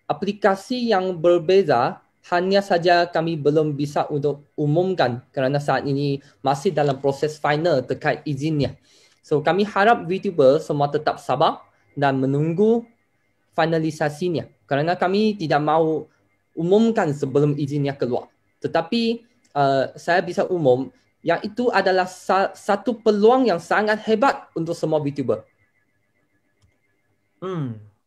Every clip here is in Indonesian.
aplikasi yang berbeza hanya saja kami belum bisa untuk umumkan kerana saat ini masih dalam proses final terkait izinnya. So kami harap VTuber semua tetap sabar dan menunggu finalisasinya kerana kami tidak mahu umumkan sebelum izinnya keluar. Tetapi saya bisa umum yang itu adalah satu peluang yang sangat hebat untuk semua VTuber.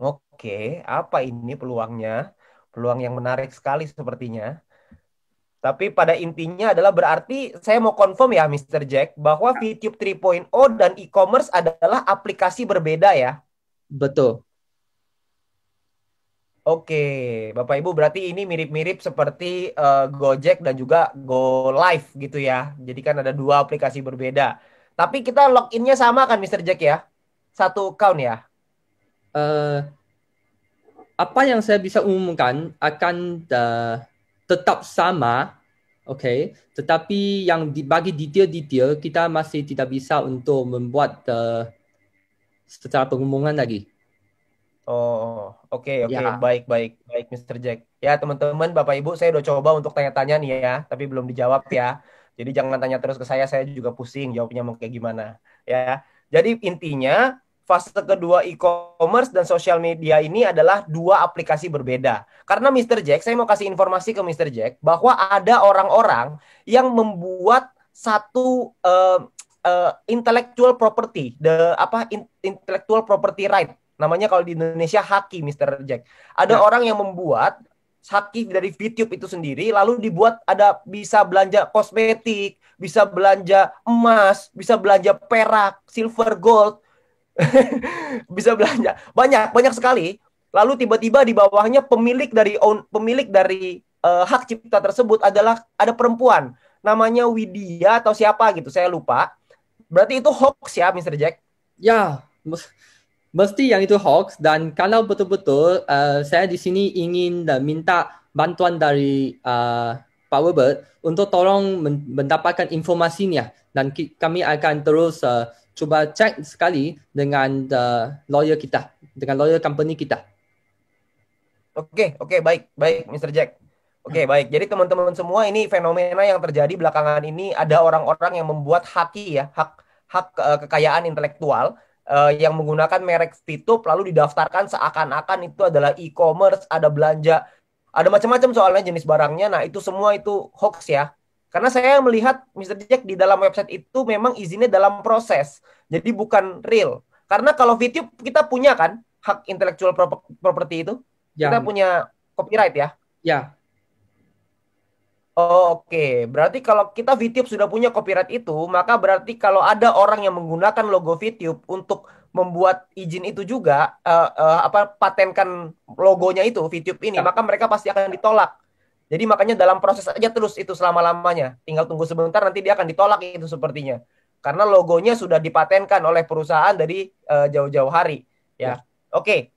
Oke. Apa ini peluangnya? Peluang yang menarik sekali sepertinya. Tapi pada intinya adalah berarti saya mau confirm ya Mr. Jack bahwa VTube 3.0 dan e-commerce adalah aplikasi berbeda ya. Betul. Oke, Bapak Ibu berarti ini mirip-mirip seperti Gojek dan juga Go Live gitu ya. Jadi kan ada dua aplikasi berbeda. Tapi kita loginnya sama kan Mr. Jack ya? Satu account ya. Uh, apa yang saya bisa umumkan akan tetap sama, okay. Tetapi yang bagi detail-detail kita masih tidak bisa untuk membuat secara pengumuman lagi. Oh, oke, oke, Ya, baik, baik, baik, Mr. Jack. Ya, teman-teman, Bapak Ibu, saya udah coba untuk tanya-tanya nih ya, tapi belum dijawab ya. Jadi jangan tanya terus ke saya juga pusing jawabnya mau kayak gimana. Ya, jadi intinya fase kedua e-commerce dan sosial media ini adalah dua aplikasi berbeda. Karena Mr. Jack, saya mau kasih informasi ke Mr. Jack bahwa ada orang-orang yang membuat satu intellectual property, intellectual property right namanya kalau di Indonesia haki Mr. Jack. Ada ya, orang yang membuat haki dari VTube itu sendiri lalu dibuat ada bisa belanja kosmetik, bisa belanja emas, bisa belanja perak, silver, gold, bisa belanja banyak banyak sekali. Lalu tiba-tiba di bawahnya pemilik dari hak cipta tersebut adalah ada perempuan namanya Widya atau siapa gitu saya lupa. Berarti itu hoax ya Mr. Jack? ya. Mesti yang itu hoax dan kalau betul-betul saya di sini ingin minta bantuan dari Pak Wilbert untuk tolong mendapatkan informasinya dan kami akan terus cuba cek sekali dengan lawyer kita, dengan lawyer company kita. Oke, oke, baik, baik, Mr. Jack. Oke, baik. Jadi teman-teman semua ini fenomena yang terjadi belakangan ini ada orang-orang yang membuat haki ya, hak hak kekayaan intelektual yang menggunakan merek VTube lalu didaftarkan seakan-akan itu adalah e-commerce, ada belanja, ada macam-macam soalnya jenis barangnya. Nah, itu semua itu hoax ya. Karena saya melihat Mr. Jack di dalam website itu memang izinnya dalam proses. Jadi bukan real. Karena kalau VTube kita punya kan hak intellectual property itu kita Ya, punya copyright ya. ya, Oh, oke. Berarti kalau kita VTube sudah punya copyright itu, maka berarti kalau ada orang yang menggunakan logo VTube untuk membuat izin itu juga, patenkan logonya itu VTube ini, ya, maka mereka pasti akan ditolak. Jadi makanya dalam proses aja terus itu selama-lamanya. Tinggal tunggu sebentar nanti dia akan ditolak itu sepertinya. Karena logonya sudah dipatenkan oleh perusahaan dari jauh-jauh hari. ya, Ya, oke.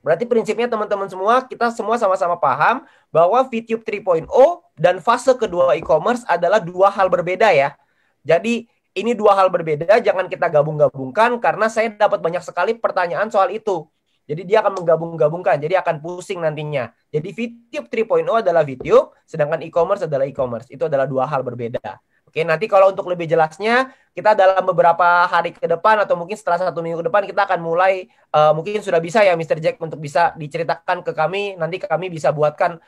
Berarti prinsipnya teman-teman semua, kita semua sama-sama paham bahwa VTube 3.0 dan fase kedua e-commerce adalah dua hal berbeda ya. Jadi ini dua hal berbeda, jangan kita gabung-gabungkan karena saya dapat banyak sekali pertanyaan soal itu. Jadi dia akan menggabung-gabungkan, jadi akan pusing nantinya. Jadi VTube 3.0 adalah VTube, sedangkan e-commerce adalah e-commerce. Itu adalah dua hal berbeda. Oke, nanti kalau untuk lebih jelasnya, kita dalam beberapa hari ke depan atau mungkin setelah 1 minggu ke depan kita akan mulai mungkin sudah bisa ya Mr. Jack untuk bisa diceritakan ke kami. Nanti kami bisa buatkan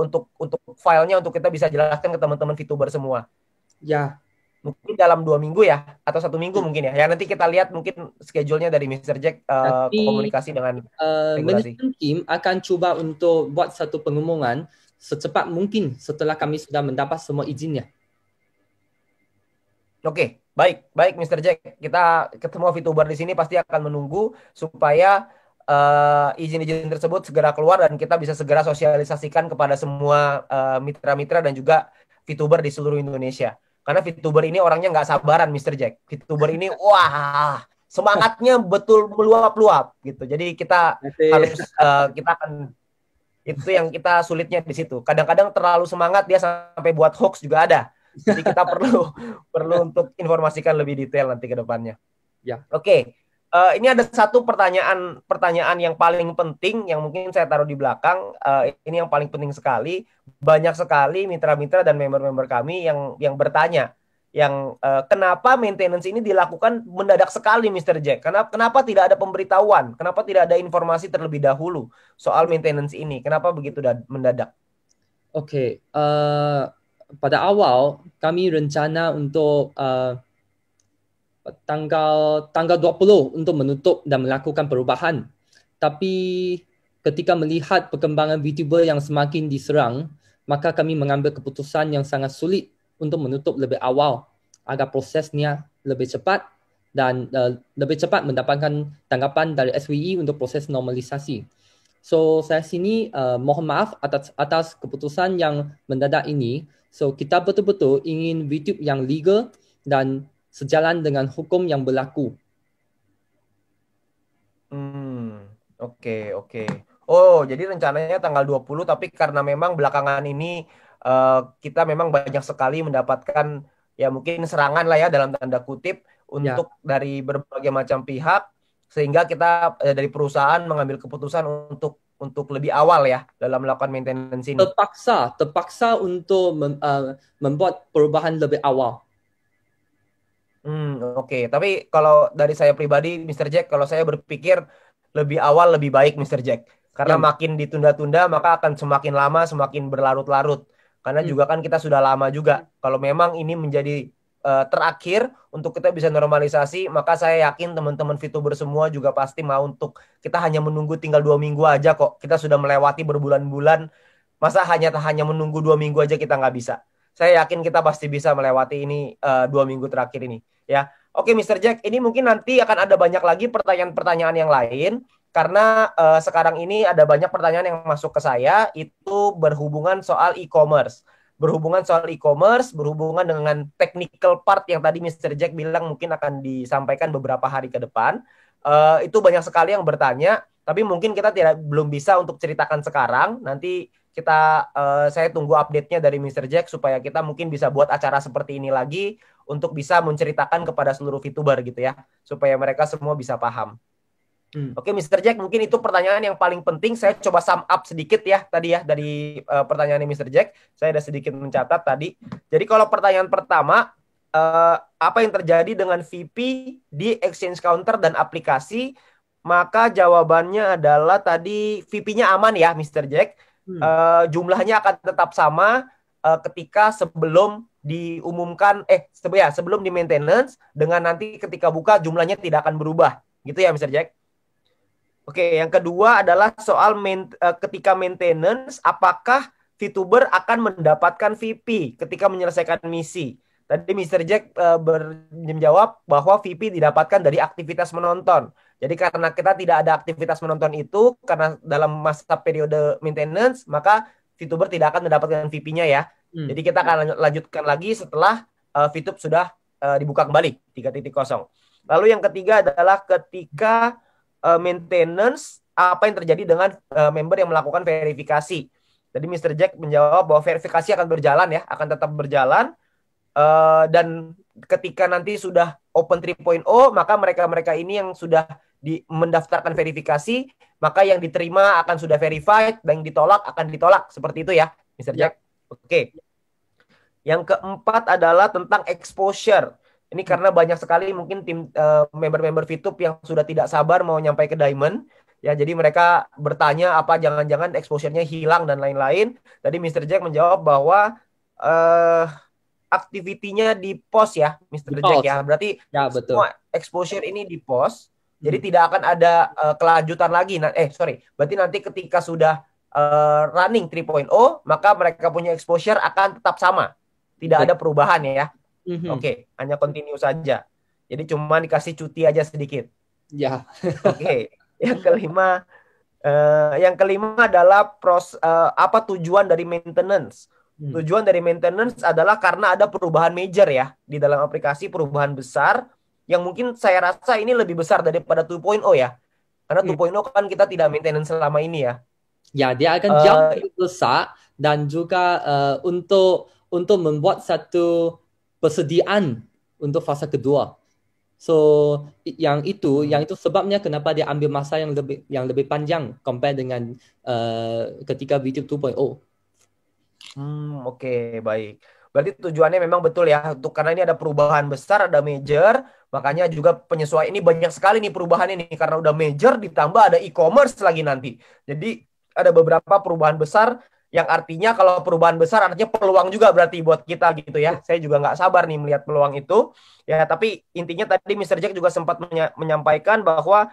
untuk filenya untuk kita bisa jelaskan ke teman-teman VTuber semua. ya. Mungkin dalam 2 minggu ya atau 1 minggu mungkin ya. Ya nanti kita lihat mungkin schedule-nya dari Mr. Jack Nanti komunikasi dengan regulasi. manajemen tim akan cuba untuk buat satu pengumuman secepat mungkin setelah kami sudah mendapat semua izinnya. Oke, baik, baik Mr. Jack. Kita ketemu VTuber di sini pasti akan menunggu supaya izin-izin tersebut segera keluar dan kita bisa segera sosialisasikan kepada semua mitra-mitra dan juga VTuber di seluruh Indonesia. Karena VTuber ini orangnya nggak sabaran, Mr. Jack. VTuber ini, wah, semangatnya betul meluap-luap gitu. Jadi kita harus, kita akan itu yang kita sulitnya di situ. Kadang-kadang terlalu semangat dia sampai buat hoax juga ada. Jadi kita perlu perlu untuk informasikan lebih detail nanti ke depannya. Ya. Oke. Ini ada satu pertanyaan yang paling penting yang mungkin saya taruh di belakang. Ini yang paling penting sekali. Banyak sekali mitra-mitra dan member-member kami yang bertanya, kenapa maintenance ini dilakukan mendadak sekali, Mr. Jack? Kenapa tidak ada pemberitahuan? Kenapa tidak ada informasi terlebih dahulu soal maintenance ini? Kenapa begitu mendadak? Oke, pada awal kami rencana untuk tanggal 20 untuk menutup dan melakukan perubahan. Tapi ketika melihat perkembangan VTuber yang semakin diserang, maka kami mengambil keputusan yang sangat sulit untuk menutup lebih awal agar prosesnya lebih cepat dan lebih cepat mendapatkan tanggapan dari SWE untuk proses normalisasi. So saya sini mohon maaf atas keputusan yang mendadak ini. So kita betul-betul ingin VTube yang legal dan sejalan dengan hukum yang berlaku. Oke. Oh, jadi rencananya tanggal 20, tapi karena memang belakangan ini kita memang banyak sekali mendapatkan ya mungkin serangan lah ya dalam tanda kutip untuk dari berbagai macam pihak, sehingga kita dari perusahaan mengambil keputusan untuk lebih awal ya dalam melakukan maintenance ini. Terpaksa untuk membuat perubahan lebih awal. Oke. Tapi kalau dari saya pribadi, Mr. Jack, kalau saya berpikir lebih awal lebih baik, Mr. Jack. Karena makin ditunda-tunda, maka akan semakin lama, semakin berlarut-larut. Karena juga kan kita sudah lama juga. Kalau memang ini menjadi terakhir untuk kita bisa normalisasi, maka saya yakin teman-teman VTuber semua juga pasti mau untuk kita hanya menunggu tinggal 2 minggu aja kok. Kita sudah melewati berbulan-bulan. Masa hanya menunggu 2 minggu aja kita nggak bisa. Saya yakin kita pasti bisa melewati ini 2 minggu terakhir ini. Ya, oke, Mr. Jack, ini mungkin nanti akan ada banyak lagi pertanyaan-pertanyaan yang lain karena sekarang ini ada banyak pertanyaan yang masuk ke saya itu berhubungan soal e-commerce, berhubungan dengan technical part yang tadi Mr. Jack bilang mungkin akan disampaikan beberapa hari ke depan. Itu banyak sekali yang bertanya, tapi mungkin kita belum bisa untuk ceritakan sekarang. Nanti saya tunggu update-nya dari Mr. Jack supaya kita mungkin bisa buat acara seperti ini lagi untuk bisa menceritakan kepada seluruh VTuber gitu ya, supaya mereka semua bisa paham. Oke, Mr. Jack, mungkin itu pertanyaan yang paling penting. Saya coba sum up sedikit ya tadi ya dari pertanyaan Mr. Jack. Saya ada sedikit mencatat tadi. Jadi kalau pertanyaan pertama, apa yang terjadi dengan VP di exchange counter dan aplikasi? Maka jawabannya adalah tadi VP-nya aman ya, Mr. Jack. Jumlahnya akan tetap sama ketika sebelum diumumkan sebelum di maintenance, dengan nanti ketika buka jumlahnya tidak akan berubah gitu ya, Mr. Jack. Oke, yang kedua adalah soal ketika maintenance, apakah VTuber akan mendapatkan VP ketika menyelesaikan misi? Tadi Mr. Jack menjawab bahwa VP didapatkan dari aktivitas menonton. Jadi karena kita tidak ada aktivitas menonton itu, karena dalam masa periode maintenance, maka VTuber tidak akan mendapatkan VP-nya ya. Jadi kita akan lanjutkan lagi setelah VTube sudah dibuka kembali 3.0. Lalu yang ketiga adalah ketika maintenance, apa yang terjadi dengan member yang melakukan verifikasi. Jadi Mr. Jack menjawab bahwa verifikasi akan berjalan ya, akan tetap berjalan. Dan ketika nanti sudah Open 3.0, maka mereka ini yang sudah mendaftarkan verifikasi, maka yang diterima akan sudah verified, dan yang ditolak akan ditolak. Seperti itu ya, Mr. Jack. Oke. Yang keempat adalah tentang exposure. Ini karena banyak sekali mungkin tim member-member VTube yang sudah tidak sabar mau nyampai ke Diamond. Ya, jadi mereka bertanya apa jangan-jangan exposure-nya hilang dan lain-lain. Tadi Mr. Jack menjawab bahwa activity-nya di post ya, Mr. Jack ya. Berarti ya, betul. Semua exposure ini di post. Jadi tidak akan ada kelanjutan lagi. Berarti nanti ketika sudah running 3.0, maka mereka punya exposure akan tetap sama. Tidak ada perubahan ya. Oke, hanya continue saja. Jadi cuma dikasih cuti aja sedikit. Ya. Oke. Yang kelima adalah apa tujuan dari maintenance? Tujuan dari maintenance adalah karena ada perubahan major ya di dalam aplikasi, perubahan besar yang mungkin saya rasa ini lebih besar daripada 2.0 ya. Karena 2.0 kan kita tidak maintenance selama ini ya. Ya, dia akan jauh lebih besar dan juga untuk membuat satu persediaan untuk fase kedua. So yang itu sebabnya kenapa dia ambil masa yang lebih panjang compare dengan ketika VTube 2.0. Oke, baik. Berarti tujuannya memang betul ya, untuk karena ini ada perubahan besar, ada major, makanya juga penyesuaian ini banyak sekali nih perubahan ini karena udah major ditambah ada e-commerce lagi nanti. Jadi ada beberapa perubahan besar yang artinya kalau perubahan besar artinya peluang juga berarti buat kita gitu ya. Saya juga nggak sabar nih melihat peluang itu. Ya, tapi intinya tadi Mr. Jack juga sempat menyampaikan bahwa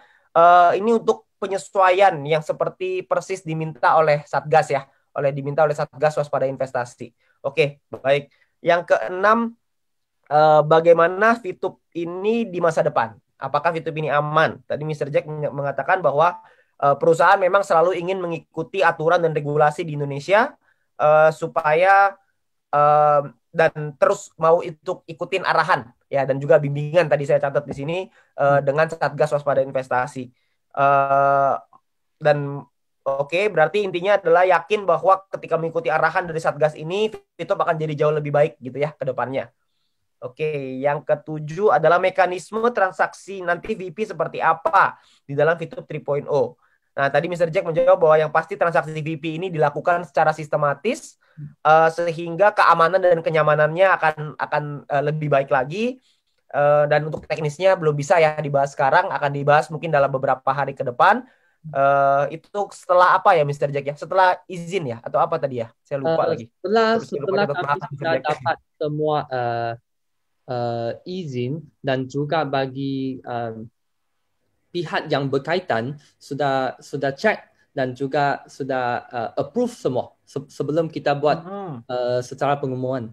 ini untuk penyesuaian yang seperti persis diminta oleh Satgas ya diminta oleh Satgas Waspada Investasi. Oke, baik. Yang keenam, bagaimana VTube ini di masa depan? Apakah VTube ini aman? Tadi Mr. Jack mengatakan bahwa perusahaan memang selalu ingin mengikuti aturan dan regulasi di Indonesia supaya dan terus mau itu ikutin arahan ya dan juga bimbingan tadi saya catat di sini dengan Satgas Waspada Investasi. Dan oke, berarti intinya adalah yakin bahwa ketika mengikuti arahan dari Satgas ini, VTube akan jadi jauh lebih baik gitu ya ke depannya. Oke, yang ketujuh adalah mekanisme transaksi nanti VP seperti apa di dalam VTube 3.0. Nah, tadi Mr. Jack menjawab bahwa yang pasti transaksi VP ini dilakukan secara sistematis sehingga keamanan dan kenyamanannya akan lebih baik lagi. Dan untuk teknisnya belum bisa ya dibahas sekarang, akan dibahas mungkin dalam beberapa hari ke depan. Itu setelah apa ya Mr. Jack ya? Setelah izin ya atau apa tadi ya? Saya lupa lagi. Setelah kami sudah dapat semua izin dan juga bagi pihak yang berkaitan sudah cek dan juga sudah approve semua sebelum kita buat secara pengumuman.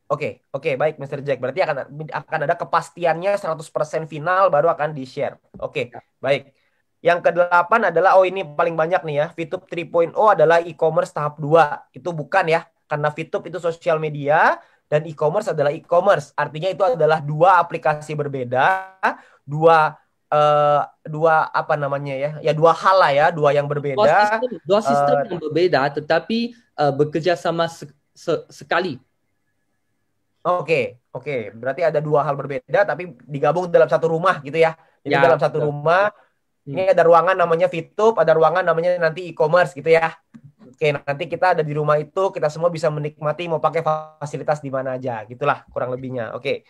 Oke, baik Mr. Jack. Berarti akan ada kepastiannya 100% final baru akan di-share. Oke, baik. Yang kedelapan adalah, ini paling banyak nih ya, VTube 3.0 adalah e-commerce tahap 2. Itu bukan ya, karena VTube itu sosial media dan e-commerce adalah e-commerce. Artinya itu adalah dua aplikasi berbeda, dua apa namanya ya? Ya dua hal lah ya, dua yang berbeda. Dua sistem yang berbeda tetapi bekerja sama sekali. Oke. Berarti ada dua hal berbeda tapi digabung dalam satu rumah gitu ya. Jadi dalam satu rumah ini ada ruangan namanya VTube, ada ruangan namanya nanti e-commerce gitu ya. Oke, nanti kita ada di rumah itu, kita semua bisa menikmati mau pakai fasilitas di mana aja, gitulah kurang lebihnya. Oke.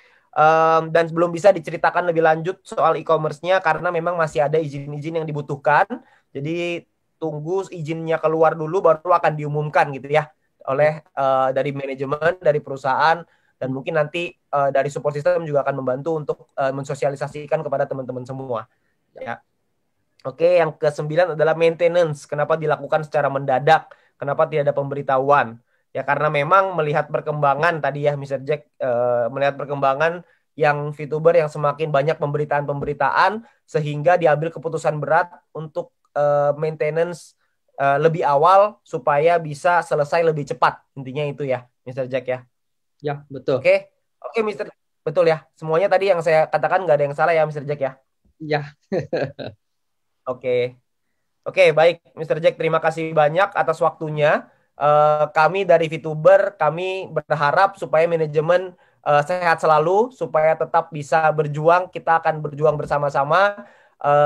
Dan belum bisa diceritakan lebih lanjut soal e-commerce-nya karena memang masih ada izin-izin yang dibutuhkan. Jadi tunggu izinnya keluar dulu baru akan diumumkan gitu ya oleh dari manajemen, dari perusahaan. Dan mungkin nanti dari support system juga akan membantu untuk mensosialisasikan kepada teman-teman semua. Ya. Oke, yang ke-9 adalah maintenance. Kenapa dilakukan secara mendadak? Kenapa tidak ada pemberitahuan? Ya karena memang melihat perkembangan tadi ya Mr. Jack, melihat perkembangan yang VTuber yang semakin banyak pemberitaan-pemberitaan sehingga diambil keputusan berat untuk maintenance lebih awal supaya bisa selesai lebih cepat. Intinya itu ya Mr. Jack ya. Ya, betul. Oke, Mr. Betul ya. Semuanya tadi yang saya katakan nggak ada yang salah ya, Mr. Jack ya. Ya. Oke, baik, Mr. Jack. Terima kasih banyak atas waktunya. Kami dari VTuber, kami berharap supaya manajemen sehat selalu, supaya tetap bisa berjuang. Kita akan berjuang bersama-sama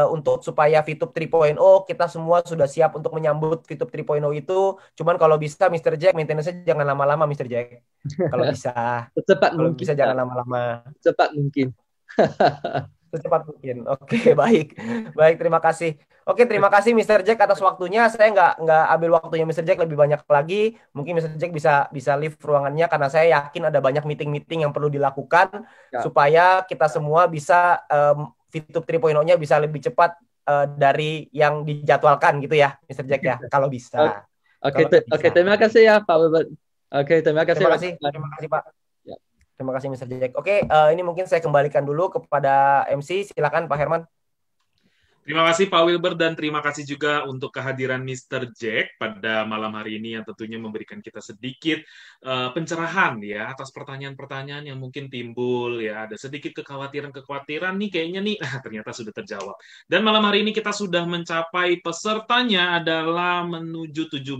untuk supaya VTube 3.0 kita semua sudah siap untuk menyambut VTube 3.0 itu. Cuman kalau bisa Mr. Jack maintenance-nya jangan lama-lama Mr. Jack. Kalau bisa. Kalau bisa jangan lama-lama. Secepat mungkin. Secepat mungkin. Oke, baik. Baik, terima kasih. Oke, terima kasih Mr. Jack atas waktunya. Saya nggak ambil waktunya Mr. Jack lebih banyak lagi. Mungkin Mr. Jack bisa leave ruangannya karena saya yakin ada banyak meeting-meeting yang perlu dilakukan supaya kita semua bisa VTube 3.0-nya bisa lebih cepat dari yang dijadwalkan gitu ya, Mr. Jack ya, kalau bisa. Oke, terima kasih ya Pak Webert. Oke, terima kasih. Terima kasih Pak. Ya. Terima kasih Mr. Jack. Oke, ini mungkin saya kembalikan dulu kepada MC. Silakan Pak Herman. Terima kasih Pak Wilber dan terima kasih juga untuk kehadiran Mr. Jack pada malam hari ini yang tentunya memberikan kita sedikit pencerahan ya atas pertanyaan-pertanyaan yang mungkin timbul ya. Ada sedikit kekhawatiran-kekhawatiran nih kayaknya nih ternyata sudah terjawab. Dan malam hari ini kita sudah mencapai pesertanya adalah menuju 17.000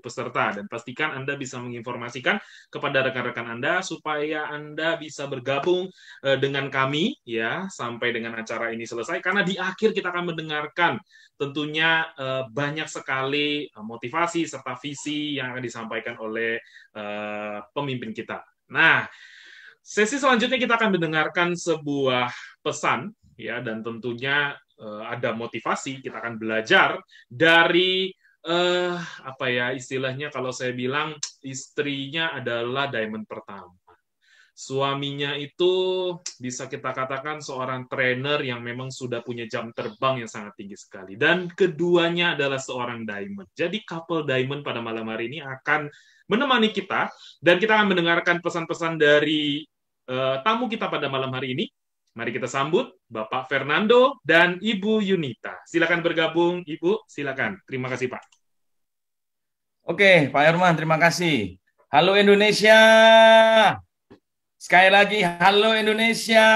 peserta dan pastikan Anda bisa menginformasikan kepada rekan-rekan Anda supaya Anda bisa bergabung dengan kami ya sampai dengan acara ini selesai karena di akhir kita akan mendengarkan tentunya banyak sekali motivasi serta visi yang akan disampaikan oleh pemimpin kita. Nah, sesi selanjutnya kita akan mendengarkan sebuah pesan ya dan tentunya ada motivasi, kita akan belajar dari apa ya istilahnya kalau saya bilang istrinya adalah diamond pertama. Suaminya itu bisa kita katakan seorang trainer yang memang sudah punya jam terbang yang sangat tinggi sekali. Dan keduanya adalah seorang diamond. Jadi couple diamond pada malam hari ini akan menemani kita. Dan kita akan mendengarkan pesan-pesan dari tamu kita pada malam hari ini. Mari kita sambut Bapak Fernando dan Ibu Yunita. Silakan bergabung, Ibu. Silakan. Terima kasih, Pak. Oke, Pak Herman, terima kasih. Halo Indonesia. Sekali lagi, halo Indonesia.